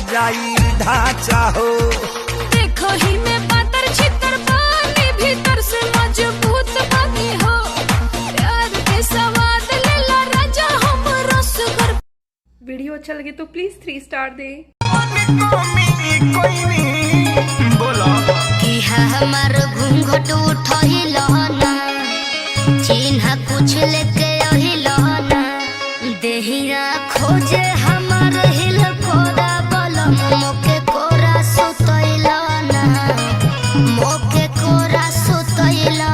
ढांचा हो देखो ही मैं पातर छितर पानी भीतर से मजबूत बनी हो प्यार के स्वाद ले ला राजा हम रस कर। वीडियो अच्छा लगे तो प्लीज 3 स्टार दे। बोलो कि हमार घूंघट उठहिल ना चिन्ह कुछ लेके अहिल ना देहिया खोजे हमार हिल कोरा बलम मोके कोरा सुतइल ना मोके कोरा सुतइल ना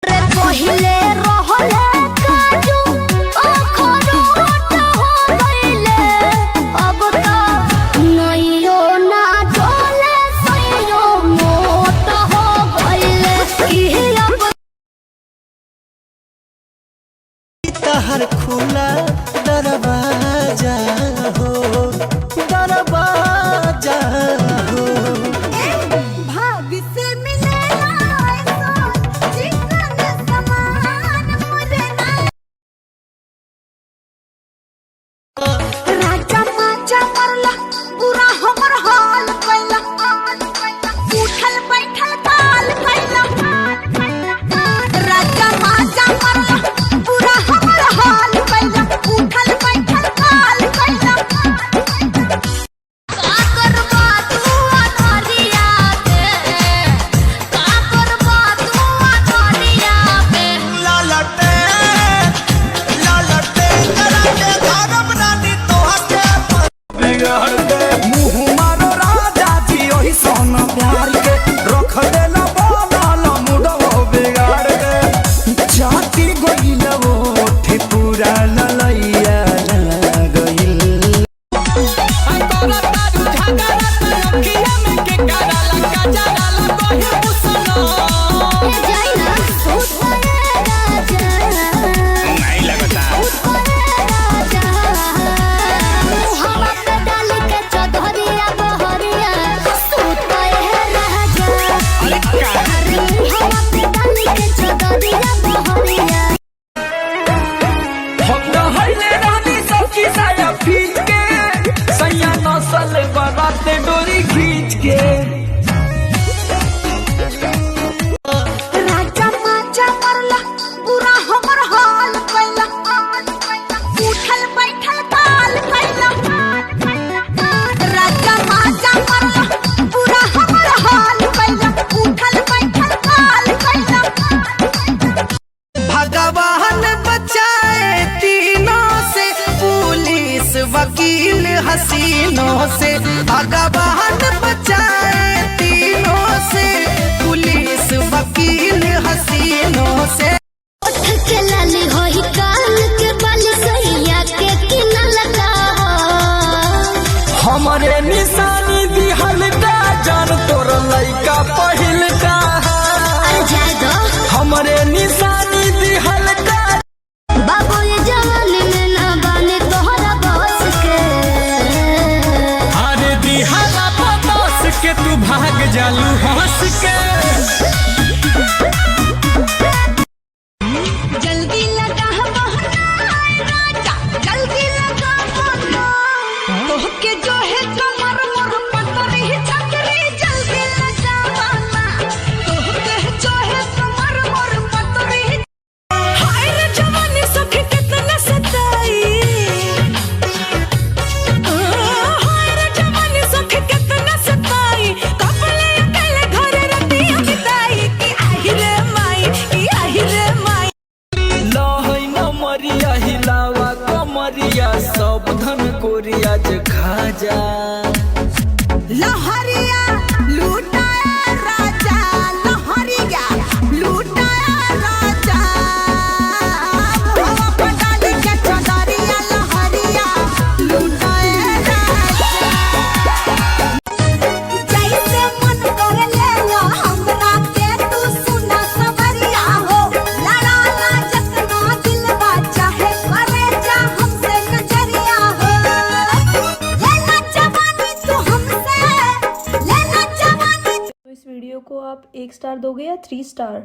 रे पहिले रहले काजू अखरोट हो गइले अब तो नइयो ना डोले सइयो मोट हो गइले कि अब तहर खुला दरवाजा हो दरवाजा हो भाभी से मिले ऐसा चिकन समान मुझे ना राजा माचा मरला पूरा हमर हाल कैला उठल बैठल काल कैला राजा माचा मरला पूरा हमर हाल कैला उठल बैठल काल कैला का करबा तू अनहरिया पे का करबा तू अनहरिया पे ललटे करा के धागब रानी तोहके बिगाड़ दे मुँह मारो राजा जी ओही सोन प्यार के रख देला बोल मुडो बिगाड़ दे जाती गइल वो ठिपुरा ललैया गइल जाइना उठले राजा नहीं लगता राजा हवा पे डाल के चौधरिया बहरिया सुतए राजा अरे हवा पे डाल के चौधरिया बहरिया हम रहले रानी सबकी साया खींच के सैया नसल बराते डोरी खींच के राजा माचा मरला पूरा हमर हाल कैला उठल बैठल काल कैला राजा माचा मरला पूरा हमर हाल कैला उठल बैठल काल कैला भगवान बचाए तीनों से पुलिस वकील हसीनों से भगवान बचाए तीनों से पुलिस वकील हसीनों से उठ के लाली होई काल के बाली सैया के किना लगा हमरे निशानी दिहल का जान तोर लइका पहिल का जाए दो हमरे निशानी दिहल का बाबू ये जवानी में ना बाने तोहरा बस के अरे दिहला बदस के तू भाग जालू हंस के जल्दी लगा राजा जल्दी लगा तोहके जो है कमर मोर पतरी चकरी जल्दी लगा तोहके जो है कमर मोर पतरी हाय रे जवानी सखी कितना सताई हाय रे जवानी सखी कितना सताई गोरी आज खा जा। लहरिया लूटाया राजा, लहरिया लूटाया राजा, हवा पटाली के चदरिया लहरिया लूटाया राजा। जैसे मन कर ले लो हमरा के तू सुना सवरिया हो, लड़ाला जतना दिलवा चाहे करे जा हमसे नजरिया हो। लेना जवानी तू हमसे, लेना जवानी। तो इस वीडियो को आप 1 स्टार दोगे या 3 स्टार?